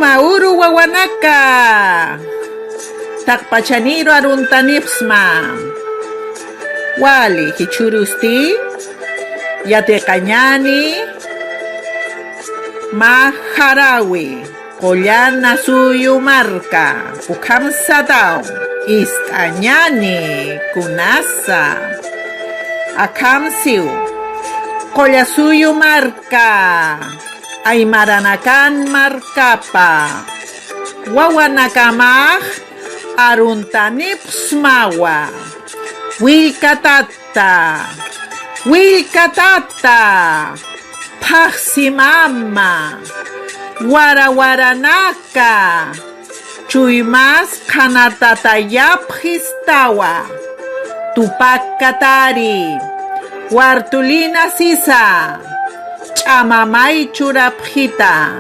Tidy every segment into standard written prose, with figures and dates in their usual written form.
Mauru wawanaka. Takpachaniro aruntanipsma. Wali hichurusti. Yate cañani. Maharawi. Collana suyu marca. Ukamsadao. Istañani. Kunasa. Akamsiu. Colla suyu marca. Aymaranakan markapa. Wawanakamaj aruntanipsmawa. Wilkatata. Wilkatata. Pajsimama. Warawaranaka. Chuymas kanatatayapjistawa. Tupac Katari. Wartulina Sisa. Chamamay churapjita.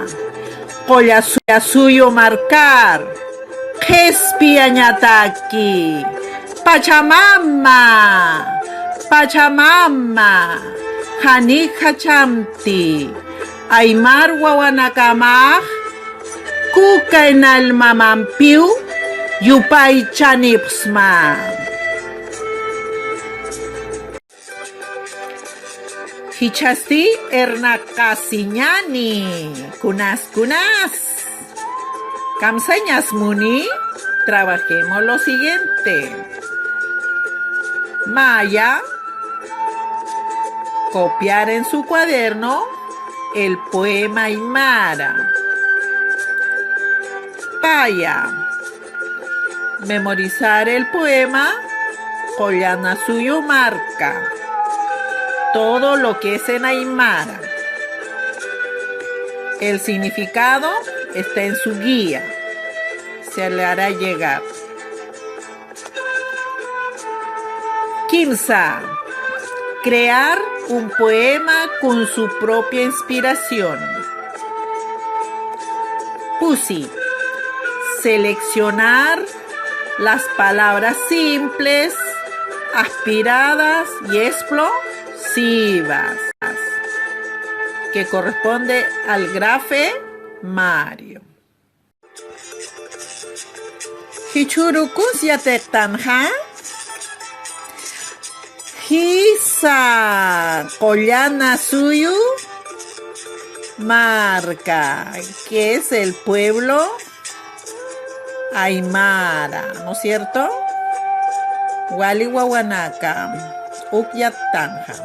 Colla suyo marcar. Kespiañataki. Pachamama. Pachamama. Hanik hachamti. Aymar wawanakamaj. Kukainal mamampiu. Yupay chanipsma. Hichasti ernakasiñani. Kunas. Kamsañas muni. Trabajemos lo siguiente. Maya. Copiar en su cuaderno el poema Aymara. Paya. Memorizar el poema. Collana suyo marca. Todo lo que es en Aymara. El significado está en su guía. Se le hará llegar. Kimsa. Crear un poema con su propia inspiración. Pusi. Seleccionar las palabras simples, aspiradas y explosivas, que corresponde al grafe Mario. Hichurukus yatektanja. Hisa Collana suyu marca, que es el pueblo Aymara, ¿no es cierto? Wali wawanaka. Ukyatanja.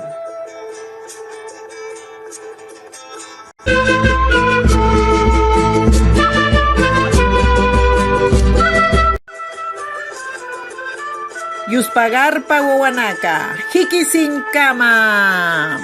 Yuspagarpa wawanaka. Hiki sin kama.